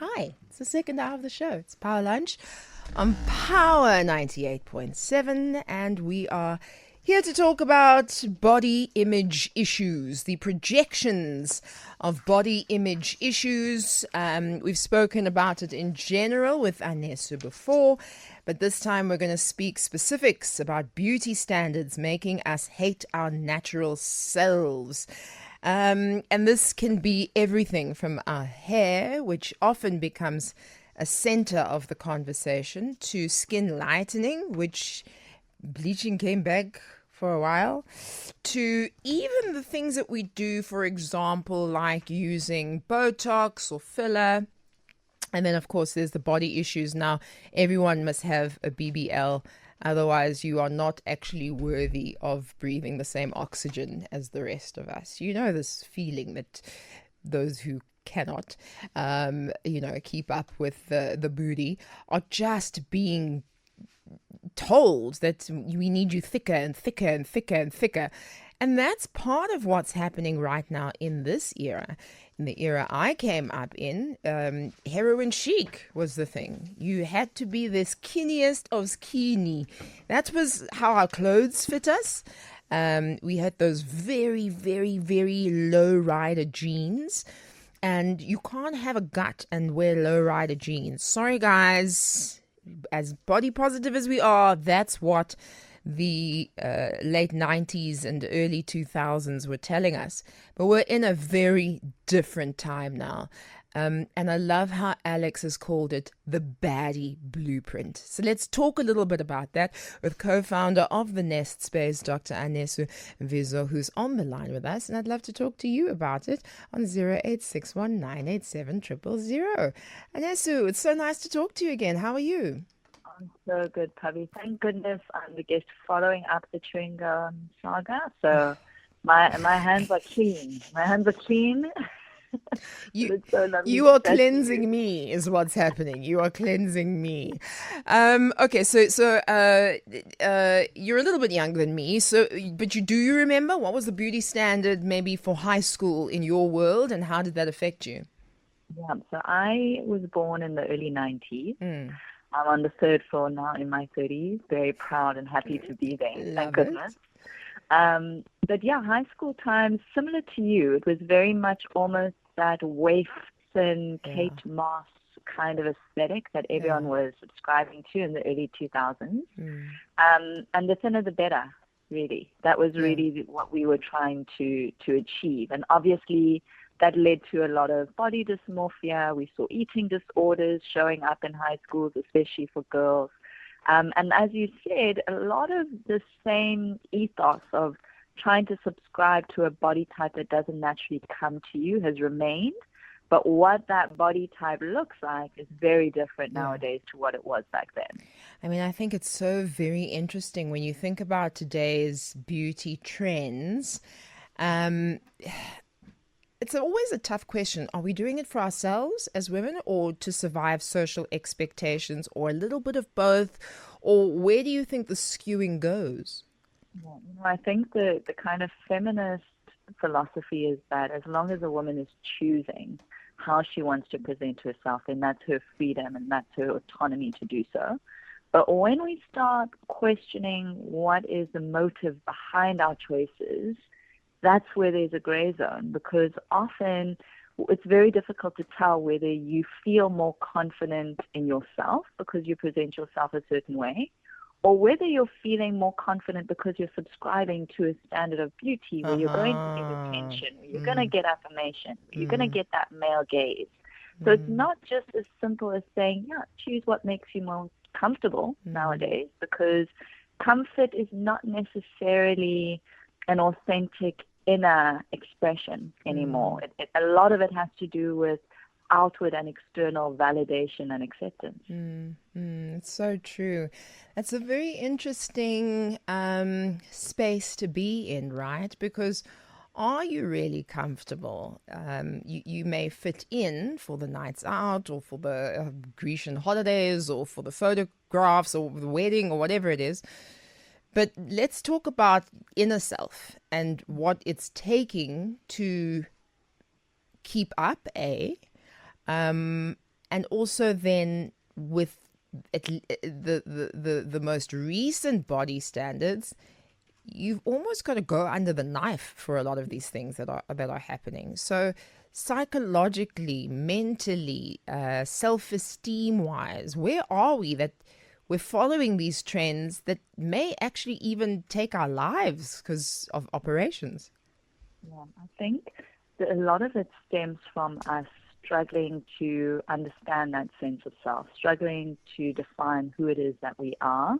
Hi, it's the second hour of the show. It's Power Lunch on Power 98.7, and we are here to talk about body image issues, the projections of body image issues. We've spoken about it in general with Anesu before, but this time we're going to speak specifics about beauty standards making us hate our natural selves. And this can be everything from our hair, which often becomes a center of the conversation, to skin lightening, which bleaching came back for a while, to even the things that we do, for example, like using Botox or filler. And then, of course, there's the body issues. Now, everyone must have a BBL. Otherwise, you are not actually worthy of breathing the same oxygen as the rest of us. You know, this feeling that those who cannot, keep up with the booty are just being told that we need you thicker and thicker and thicker and thicker. And that's part of what's happening right now in this era. In the era I came up in, heroin chic was the thing. You had to be the skinniest of skinny. That was how our clothes fit us. We had those very, very, very low rider jeans. And you can't have a gut and wear low rider jeans. Sorry, guys. As body positive as we are, that's what the late 90s and early 2000s were telling us. But we're in a very different time now. And I love how Alex has called it the baddie blueprint. So let's talk a little bit about that with co-founder of the Nest Space, Dr. Anesu Vizo, who's on the line with us. And I'd love to talk to you about it on 0861987000. Anesu, it's so nice to talk to you again. How are you? I'm so good, Pabi. Thank goodness I'm the guest following up the chewing gum saga. So my hands are clean. My hands are clean. You are cleansing me is what's happening. You are cleansing me. Okay, so you're a little bit younger than me. But do you remember what was the beauty standard maybe for high school in your world, and how did that affect you? Yeah, so I was born in the early 90s. I'm on the third floor now in my 30s. Very proud and happy to be there. Thank goodness. But yeah, high school times, similar to you, it was very much almost that waif-thin Kate Moss kind of aesthetic that everyone was subscribing to in the early 2000s. And the thinner the better, really. That was really what we were trying to achieve. And obviously that led to a lot of body dysmorphia. We saw eating disorders showing up in high schools, especially for girls. And as you said, a lot of the same ethos of trying to subscribe to a body type that doesn't naturally come to you has remained. But what that body type looks like is very different nowadays to what it was back then. I mean, I think it's so very interesting when you think about today's beauty trends. It's always a tough question. Are we doing it for ourselves as women, or to survive social expectations, or a little bit of both? Or where do you think the skewing goes? Yeah, I think the kind of feminist philosophy is that as long as a woman is choosing how she wants to present herself, then that's her freedom and that's her autonomy to do so. But when we start questioning what is the motive behind our choices, that's where there's a gray zone, because often it's very difficult to tell whether you feel more confident in yourself because you present yourself a certain way, or whether you're feeling more confident because you're subscribing to a standard of beauty where you're going to get attention, where you're going to get affirmation, where you're going to get that male gaze. So it's not just as simple as saying, choose what makes you most comfortable nowadays, because comfort is not necessarily an authentic inner expression anymore. A lot of it has to do with outward and external validation and acceptance. It's so true. That's a very interesting space to be in, right? Because are you really comfortable? You may fit in for the nights out, or for the Grecian holidays, or for the photographs, or the wedding, or whatever it is. But let's talk about inner self and what it's taking to keep up, and And also then with the most recent body standards, you've almost got to go under the knife for a lot of these things that are happening. So psychologically, mentally, self-esteem wise, where are we that we're following these trends that may actually even take our lives because of operations? Yeah, I think that a lot of it stems from us struggling to understand that sense of self, struggling to define who it is that we are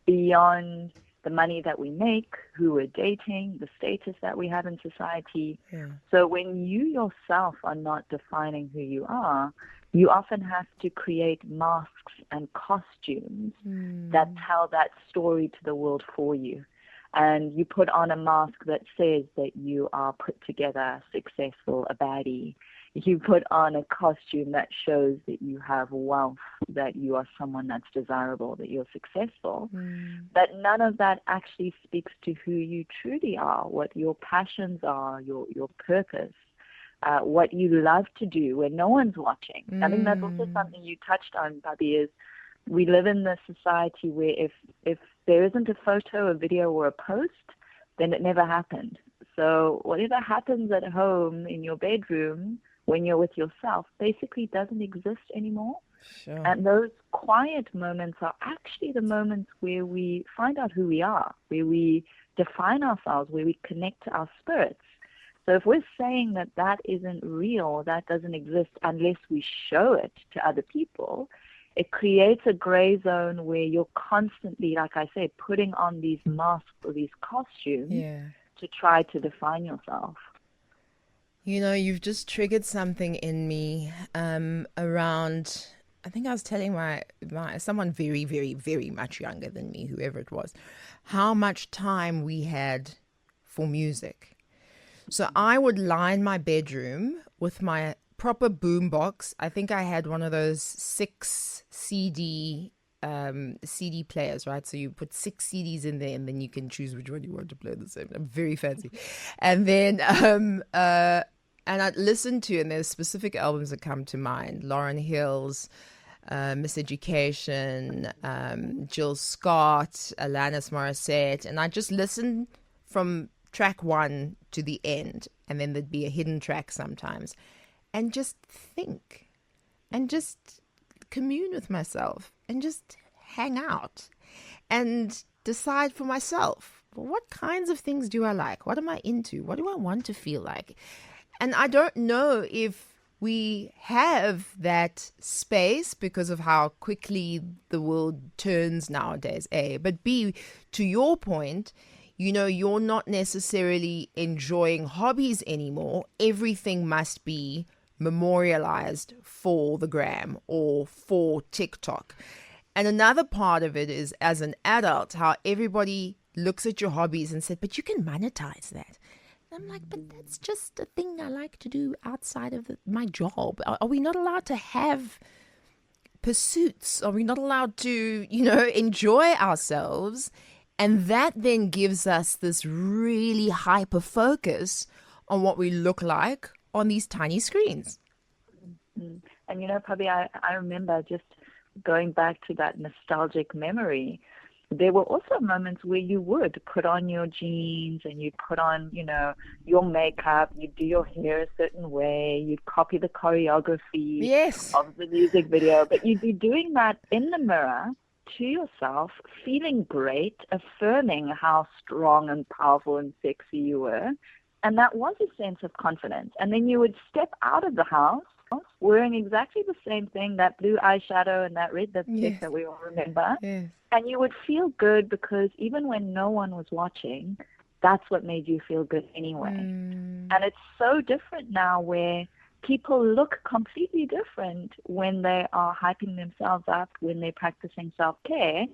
beyond the money that we make, who we're dating, the status that we have in society. Yeah. So when you yourself are not defining who you are, you often have to create masks and costumes that tell that story to the world for you. And you put on a mask that says that you are put together, successful, a baddie. You put on a costume that shows that you have wealth, that you are someone that's desirable, that you're successful. But none of that actually speaks to who you truly are, what your passions are, your purpose, what you love to do when no one's watching. I think that's also something you touched on, Pabi, is we live in this society where if there isn't a photo, a video, or a post, then it never happened. So whatever happens at home in your bedroom when you're with yourself basically doesn't exist anymore. Sure. And those quiet moments are actually the moments where we find out who we are, where we define ourselves, where we connect to our spirits. So if we're saying that that isn't real, that doesn't exist unless we show it to other people, it creates a gray zone where you're constantly, like I said, putting on these masks or these costumes to try to define yourself. You know, you've just triggered something in me around, I think I was telling my someone very, very, very much younger than me, whoever it was, how much time we had for music. So I would line my bedroom with my proper boombox. I think I had one of those 6 CD players, right? So you put 6 CDs in there, and then you can choose which one you want to play. The same. I'm very fancy. And then and I'd listen to, and there's specific albums that come to mind: Lauryn Hill's Miseducation, Jill Scott, Alanis Morissette, and I just listen from track 1 to the end, and then there'd be a hidden track sometimes, and just think and just commune with myself and just hang out and decide for myself, well, what kinds of things do I like? What am I into? What do I want to feel like? And I don't know if we have that space because of how quickly the world turns nowadays, A. But B, to your point, you know, you're not necessarily enjoying hobbies anymore. Everything must be memorialized for the gram or for TikTok. And another part of it is, as an adult, how everybody looks at your hobbies and said, but you can monetize that. And I'm like, but that's just a thing I like to do outside of my job. Are we not allowed to have pursuits? Are we not allowed to, you know, enjoy ourselves? And that then gives us this really hyper focus on what we look like on these tiny screens. And, you know, Pabi, I remember just going back to that nostalgic memory. There were also moments where you would put on your jeans and you'd put on, you know, your makeup, you'd do your hair a certain way, you'd copy the choreography of the music video, but you'd be doing that in the mirror to yourself, feeling great, affirming how strong and powerful and sexy you were. And that was a sense of confidence. And then you would step out of the house wearing exactly the same thing, that blue eyeshadow and that red lipstick that we all remember. And you would feel good because even when no one was watching, that's what made you feel good anyway. And it's so different now where people look completely different when they are hyping themselves up, when they're practicing self-care,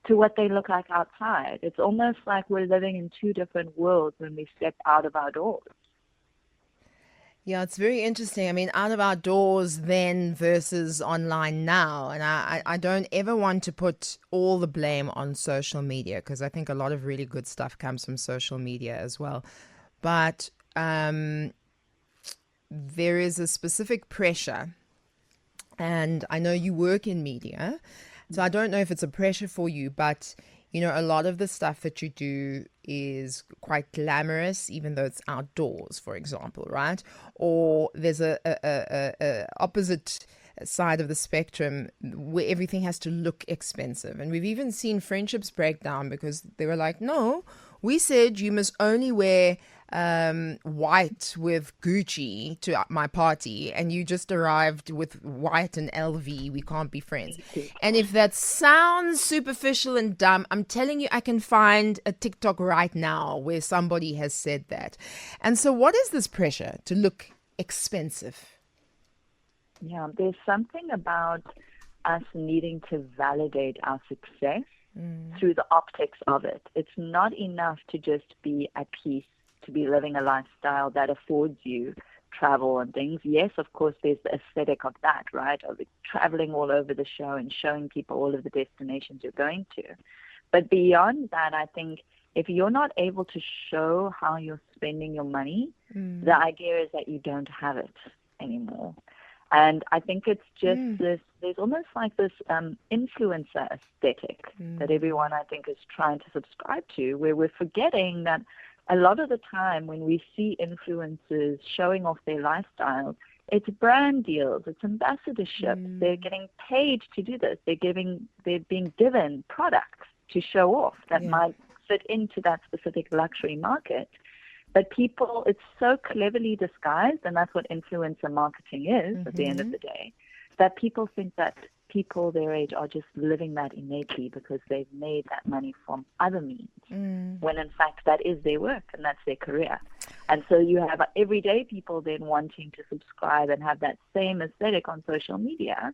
to what they look like outside. It's almost like we're living in 2 different worlds when we step out of our doors. Yeah, it's very interesting. I mean, out of our doors then versus online now. And I don't ever want to put all the blame on social media, because I think a lot of really good stuff comes from social media as well. But there is a specific pressure And I know you work in media, so I don't know if it's a pressure for you, but you know, a lot of the stuff that you do is quite glamorous, even though it's outdoors, for example, right? Or there's a opposite side of the spectrum where everything has to look expensive. And we've even seen friendships break down because they were like, no, we said you must only wear white with Gucci to my party, and you just arrived with white and LV. We can't be friends. And if that sounds superficial and dumb, I'm telling you, I can find a TikTok right now where somebody has said that. And so, what is this pressure to look expensive? Yeah, there's something about us needing to validate our success through the optics of it. It's not enough to just be at peace, to be living a lifestyle that affords you travel and things. Yes, of course, there's the aesthetic of that, right? Of traveling all over the show and showing people all of the destinations you're going to. But beyond that, I think if you're not able to show how you're spending your money, the idea is that you don't have it anymore. And I think it's just there's almost like this influencer aesthetic that everyone, I think, is trying to subscribe to, where we're forgetting that a lot of the time when we see influencers showing off their lifestyle, it's brand deals, it's ambassadorships. They're getting paid to do this. They're being given products to show off that might fit into that specific luxury market. But people, it's so cleverly disguised, and that's what influencer marketing is at the end of the day, that people think that people their age are just living that innately because they've made that money from other means, when in fact that is their work and that's their career. And so you have everyday people then wanting to subscribe and have that same aesthetic on social media,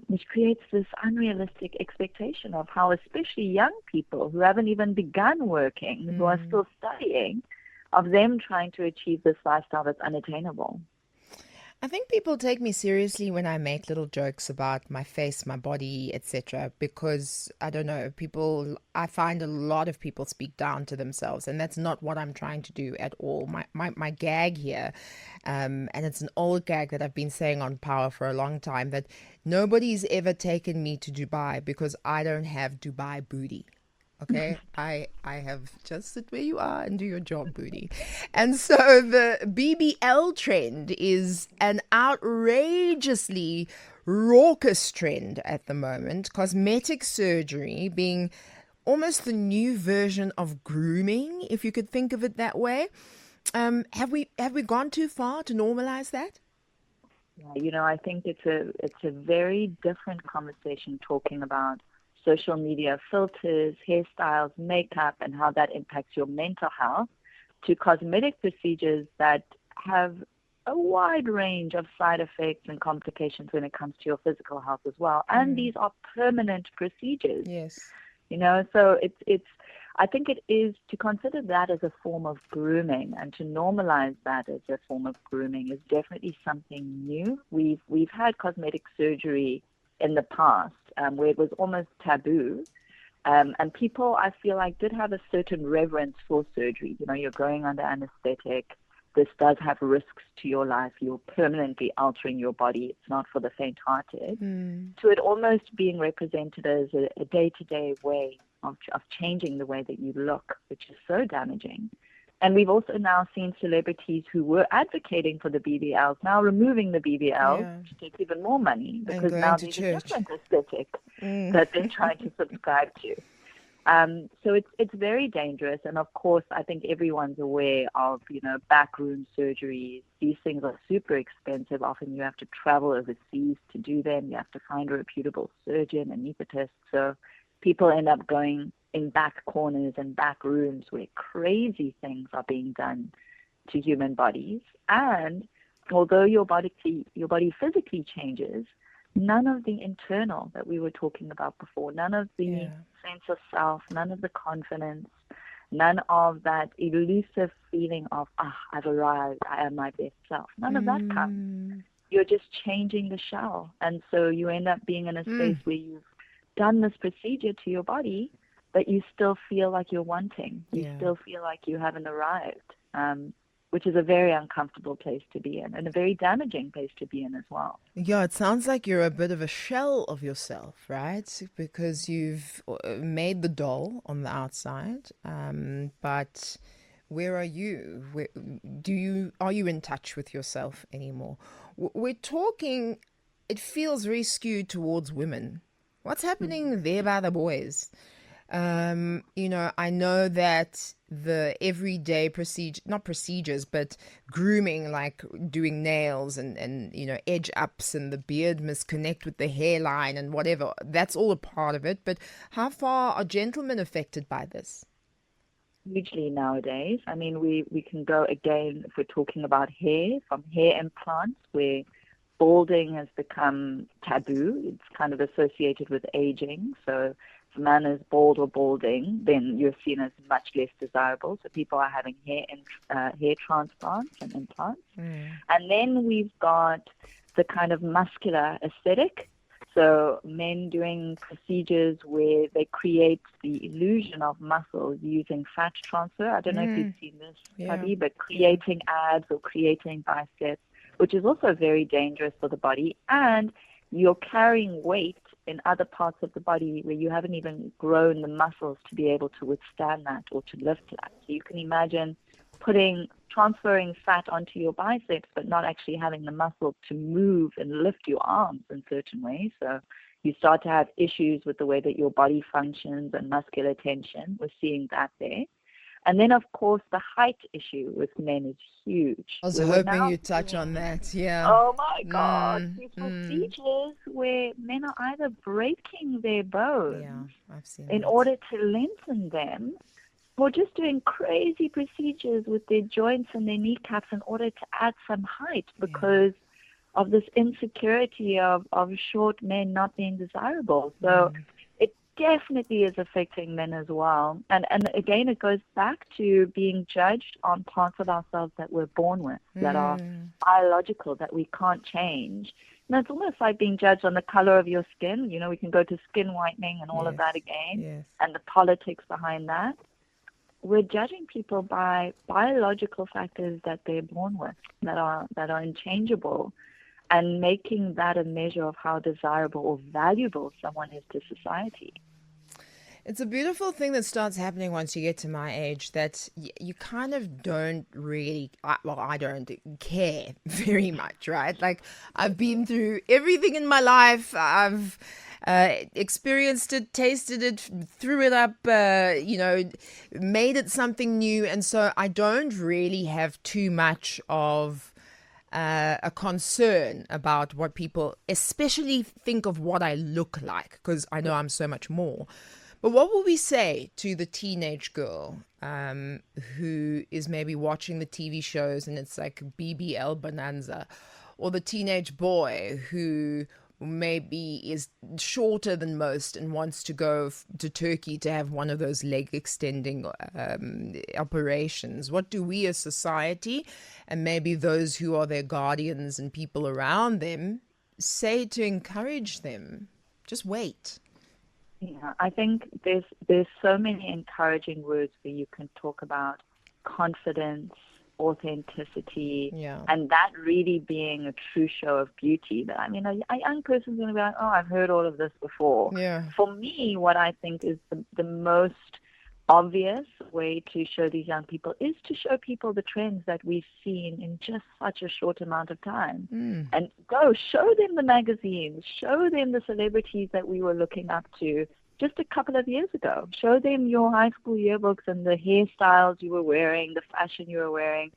which creates this unrealistic expectation of how especially young people who haven't even begun working, who are still studying, of them trying to achieve this lifestyle that's unattainable. I think people take me seriously when I make little jokes about my face, my body, etc. Because I don't know, I find a lot of people speak down to themselves, and that's not what I'm trying to do at all. My gag here, and it's an old gag that I've been saying on Power for a long time, that nobody's ever taken me to Dubai because I don't have Dubai booty. Okay, I have just sit where you are and do your job, booty. And so the BBL trend is an outrageously raucous trend at the moment. Cosmetic surgery being almost the new version of grooming, if you could think of it that way. Have we gone too far to normalize that? Yeah, I think it's a very different conversation talking about social media filters, hairstyles, makeup, and how that impacts your mental health, to cosmetic procedures that have a wide range of side effects and complications when it comes to your physical health as well. And these are permanent procedures. Yes. So I think it is to consider that as a form of grooming and to normalize that as a form of grooming is definitely something new. We've had cosmetic surgery in the past, where it was almost taboo. And people, I feel like, did have a certain reverence for surgery. You're going under anesthetic. This does have risks to your life. You're permanently altering your body. It's not for the faint-hearted. To it almost being represented as a day-to-day way of changing the way that you look, which is so damaging. And we've also now seen celebrities who were advocating for the BBLs now removing the BBLs to take even more money because now there's a different aesthetic that they're trying to subscribe to. So it's very dangerous. And of course, I think everyone's aware of, backroom surgeries. These things are super expensive. Often you have to travel overseas to do them. You have to find a reputable surgeon, anesthetist. So people end up going in back corners and back rooms where crazy things are being done to human bodies. And although your body physically changes, none of the internal that we were talking about before, none of the sense of self, none of the confidence, none of that elusive feeling of, I've arrived, I am my best self. None of that comes. You're just changing the shell. And so you end up being in a space where you've done this procedure to your body, but you still feel like you're wanting. You still feel like you haven't arrived. which is a very uncomfortable place to be in and a very damaging place to be in as well. Yeah, it sounds like you're a bit of a shell of yourself, right? Because you've made the doll on the outside, but where are you? Are you in touch with yourself anymore? We're talking. It feels very skewed towards women. What's happening there by the boys? I know that the everyday not procedures, but grooming, like doing nails and edge ups and the beard must connect with the hairline and whatever, that's all a part of it. But how far are gentlemen affected by this? Hugely nowadays. I mean, we can go again if we're talking about hair, from hair implants, where balding has become taboo. It's kind of associated with aging. So if a man is bald or balding, then you're seen as much less desirable. So people are having hair transplants and implants. And then we've got the kind of muscular aesthetic. So men doing procedures where they create the illusion of muscle using fat transfer. I don't know if you've seen this, Pabi, but creating abs or creating biceps, which is also very dangerous for the body. And you're carrying weight in other parts of the body where you haven't even grown the muscles to be able to withstand that or to lift that. So you can imagine transferring fat onto your biceps, but not actually having the muscle to move and lift your arms in certain ways. So you start to have issues with the way that your body functions and muscular tension. We're seeing that there. And then, of course, the height issue with men is huge. I was hoping you'd touch on that. Yeah. Oh my God, these procedures where men are either breaking their bones I've seen in that. order to lengthen them, or just doing crazy procedures with their joints and their kneecaps in order to add some height because of this insecurity of short men not being desirable. So it definitely is affecting men as well. And again, it goes back to being judged on parts of ourselves that we're born with, that are biological, that we can't change. And it's almost like being judged on the color of your skin. You know, we can go to skin whitening and all of that again, and the politics behind that. We're judging people by biological factors that they're born with, that are unchangeable, and making that a measure of how desirable or valuable someone is to society. It's a beautiful thing that starts happening once you get to my age, that you kind of don't really, I don't care very much, right? Like, I've been through everything in my life. I've experienced it, tasted it, threw it up, made it something new. And so I don't really have too much of a concern about what people especially think of what I look like, because I know I'm so much more. But what will we say to the teenage girl who is maybe watching the TV shows and it's like BBL Bonanza, or the teenage boy who maybe is shorter than most and wants to go to Turkey to have one of those leg extending operations? What do we as society, and maybe those who are their guardians and people around them, say to encourage them? Just wait. Yeah, I think there's so many encouraging words where you can talk about confidence, authenticity, and that really being a true show of beauty. That, I mean, a young person's going to be like, oh, I've heard all of this before. Yeah. For me, what I think is the most obvious way to show these young people is to show people the trends that we've seen in just such a short amount of time. And go show them the magazines, show them the celebrities that we were looking up to just a couple of years ago. Show them your high school yearbooks and the hairstyles you were wearing, the fashion you were wearing.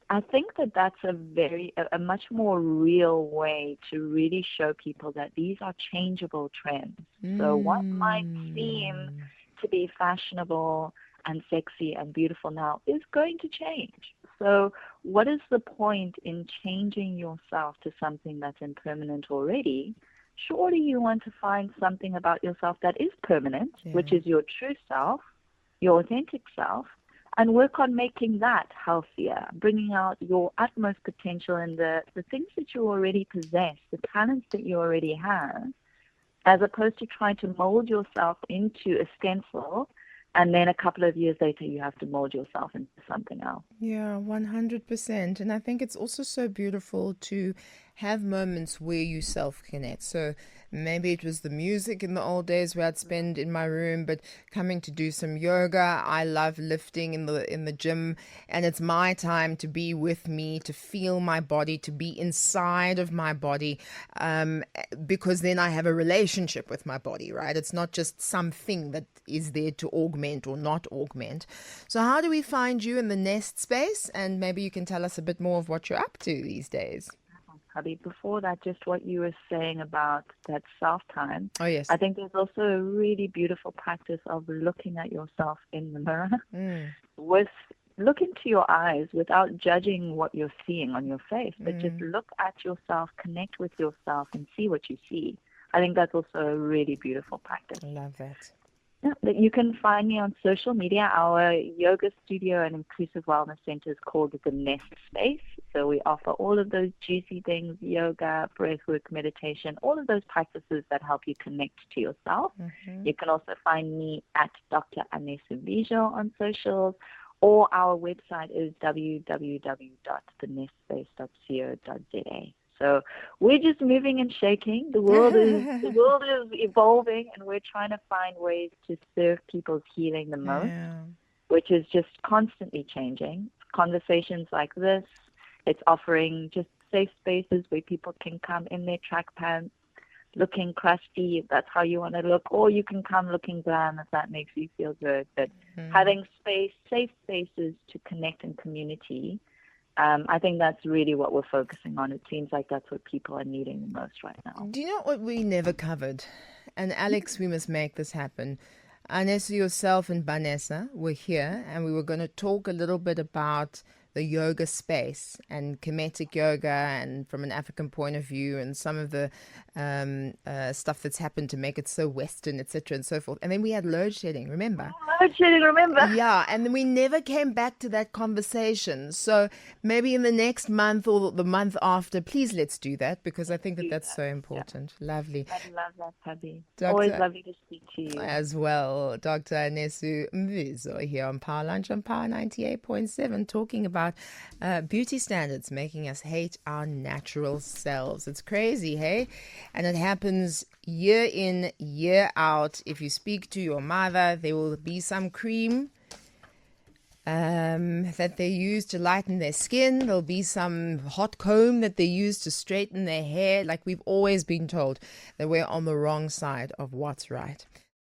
I think that that's a much more real way to really show people that these are changeable trends. So what might seem to be fashionable and sexy and beautiful now is going to change. So what is the point in changing yourself to something that's impermanent already? Surely you want to find something about yourself that is permanent, which is your true self, your authentic self, and work on making that healthier, bringing out your utmost potential in the things that you already possess, the talents that you already have, as opposed to trying to mold yourself into a stencil And then a couple of years later, you have to mold yourself into something else. Yeah, 100%. And I think it's also so beautiful to have moments where you self-connect. So maybe it was the music in the old days where I'd spend in my room, but coming to do some yoga. I love lifting in the gym, and it's my time to be with me, to feel my body, to be inside of my body, because then I have a relationship with my body, right? It's not just something that is there to augment or not augment. So how do we find you in the nest space? And maybe you can tell us a bit more of what you're up to these days. Pabi, before that, just what you were saying about that self-time. Oh, yes. I think there's also a really beautiful practice of looking at yourself in the mirror with look into your eyes without judging what you're seeing on your face, but just look at yourself, connect with yourself, and see what you see. I think that's also a really beautiful practice. I love that. Yeah, you can find me on social media. Our yoga studio and inclusive wellness center is called the Nest Space. So we offer all of those juicy things, yoga, breathwork, meditation, all of those practices that help you connect to yourself. You can also find me at Dr. Anesu Vijo on socials, or our website is www.thenestspace.co.za. So we're just moving and shaking. The world is evolving, and we're trying to find ways to serve people's healing the most, which is just constantly changing. Conversations like this, it's offering just safe spaces where people can come in their track pants, looking crusty if that's how you want to look, or you can come looking glam if that makes you feel good. But having safe spaces to connect in community, I think that's really what we're focusing on. It seems like that's what people are needing the most right now. Do you know what we never covered? And Alex, we must make this happen. Anessa, yourself, and Vanessa were here, and we were going to talk a little bit about the yoga space and Kemetic yoga, and from an African point of view, and some of the stuff that's happened to make it so Western, etc., and so forth. And then we had load shedding, remember? Load shedding, remember? Yeah, and then we never came back to that conversation. So maybe in the next month or the month after, please let's do that, because I think that's so important. Yeah. Lovely. I love that, Pabi. Always lovely to speak to you. As well, Dr. Anesu Mvizo here on Power Lunch on Power 98.7, talking about beauty standards making us hate our natural selves. It's crazy, hey? And it happens year in, year out. If you speak to your mother, there will be some cream that they use to lighten their skin. There'll be some hot comb that they use to straighten their hair. Like we've always been told that we're on the wrong side of what's right.